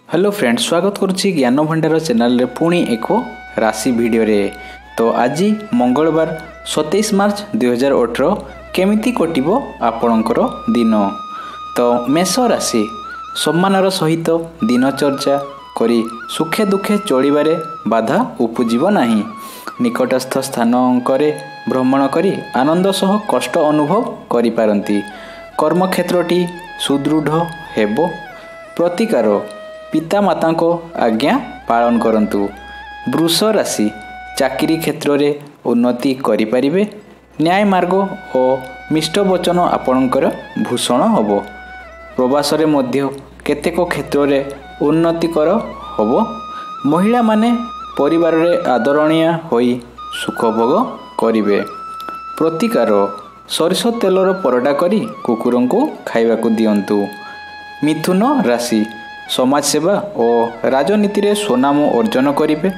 Hello friends, स्वागत करुच्ची ज्ञान भंडार चैनल पुणी एक राशि वीडियो रे। तो आज मंगलवार 27 मार्च 2018 केमिति कटिबो आपणकर दिन। तो मेष राशि सम्मानर सहित दिनचर्या करी सुखे दुखे चलिबारे बाधा उपजिबो नाही। निकटस्थ स्थानकरे भ्रमण करी आनंद सह कष्ट अनुभव करि पारंती। कर्मक्षेत्रटी सुदृढ़ हेबो। प्रतिकार पिता माता को आज्ञा पालन करंतु। वृष राशि चाकरी क्षेत्र रे उन्नति करिपारिबे। न्याय मार्ग और मिष्ट वचन आपणकर भूषण हबो। प्रवास रे मध्य केतेक क्षेत्र रे उन्नतिकर हबो। महिला माने परिवार रे आदरणीय होई सुख भोग करिवे। प्रतिकार सरिष तेलर परडा करी कुकुरंकु खाइबाकू दियंतु। मिथुन राशि समाज सेवा और राजनीति रे सुनाम अर्जन करिवे।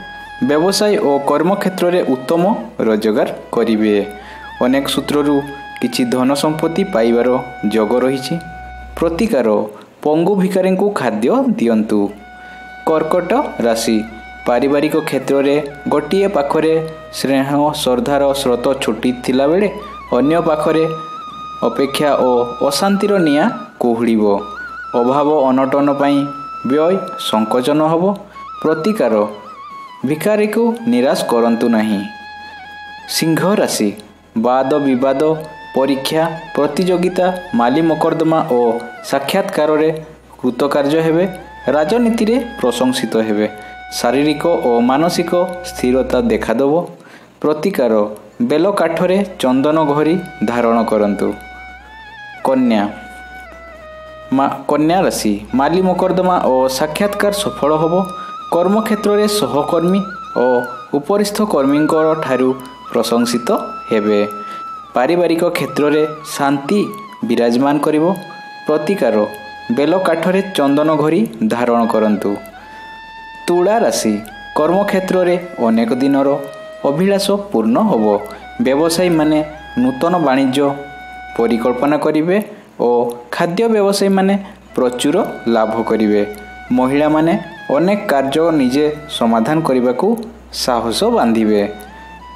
व्यवसाय और कर्म क्षेत्र रे उत्तम रोजगार करिवे। अनेक सूत्ररू किछि धन संपत्ति पाइबार योग रहिछि। प्रतिकार पंगु भिखारी को खाद्य दियंतु। कर्कट राशि पारिवारिक क्षेत्र रे गोटिए पाखरे स्नेह श्रद्धार स्रोत छुटी थिला बेले अन्य पाखरे अपेक्षा और अशांतिर निया कुहुड़िबो। अभाव अनटन पाई व्यय संकोचन हबो। प्रतिकार भिखारी को निराश करंतु नहीं। सिंह राशि वाद विवाद परीक्षा प्रतियोगिता माली मकर्दमा और साक्षात्कार रे कृतकार्य हेबे। राजनीति रे प्रशंसित हेबे। शारीरिक और मानसिक स्थिरता देखा देबो। प्रतिकार बेल काठरे चंदन घरी धारण करंतु। कन्या राशि माली मकर्दमा और साक्षात्कार सफल होबो। कर्म क्षेत्र रे सहकर्मी और उपरिस्थ कर्मी ठारू प्रशंसित हेबे। पारिवारिक क्षेत्र रे शांति विराजमान करिवो। प्रतिकार बेल काठरे चंदन घरी धारण करंतु। तुला राशि कर्म क्षेत्र रे अनेक दिनर अभिलाष पूर्ण होबो। व्यवसायी माने नूतन वाणिज्य परिकल्पना करिवे और खाद्य व्यवसायी माने प्रचुर लाभ करिवे। महिला माने अनेक कार्य निजे समाधान करने साहस बांधिबे।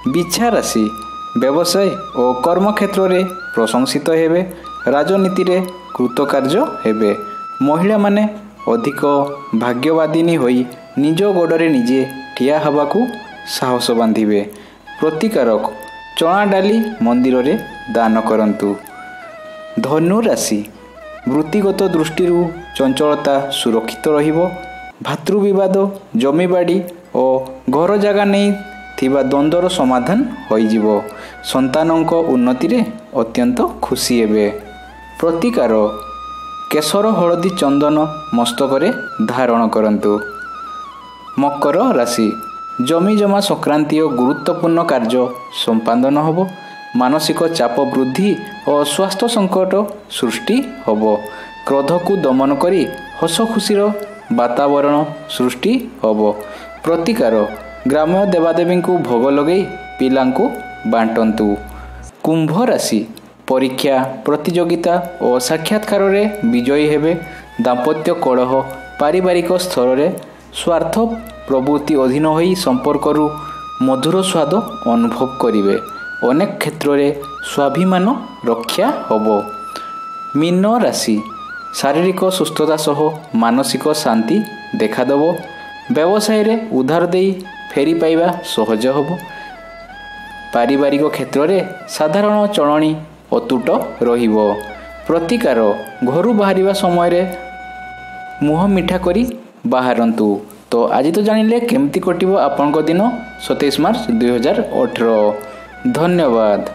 बिछा राशि व्यवसाय और कर्म क्षेत्र रे प्रशंसित हेबे। राजनीति रे कृतकार्य हेबे। महिला माने अधिक भाग्यवादिनी होई निज गोड़े निजे ठिया हबाकू साहस बांधिबे। प्रतिकारक चना डाली मंदिर रे दान करंतु। धनु राशि वृत्तिगत दृष्टि चंचलता सुरक्षित रहिबो। भातृविवाद जमीबाड़ी और घर जगह नहीं थिबा द्वंद्वर समाधान होइजिबो। संतानक उन्नति रे अत्यंत खुशी हेबे। प्रतिकार केशर हलदी चंदन मस्तकरे धारण करंतु। मकर राशि जमी जमा संक्रांतीय गुरुत्वपूर्ण कार्य संपादन होबो। मानसिक चाप वृद्धि और स्वास्थ्य संकट सृष्टि होबो। क्रोध को दमन करी हस खुशीर वातावरण सृष्टि होबो। प्रतिकार ग्राम्य देवादेवी को भोग लगे पिलांकु बांटंतु। कुंभ राशि परीक्षा प्रतियोगिता और साक्षात्कार रे विजयी हेबे। दाम्पत्य कलह पारिवारिक स्तर रे स्वार्थ प्रवृत्ति अधीन होई संपर्करू मधुर स्वाद अनुभव करिवे। अनेक क्षेत्र रे स्वाभिमान रक्षा होबो। मीन राशि शारीरिक सुस्थता सह मानसिक शांति देखा देबो। व्यवसाय रे उधार देई फेरी पाइबा सहज होबो। पारिवारिक क्षेत्र रे साधारण चलणी अतुट रहिबो। प्रतिकार घरु बाहरिबा समय रे मुह मिठा करी बाहरंतु। तो आज तो जानिले केमती कटिबो आपनको दिन 27 मार्च 2018। धन्यवाद।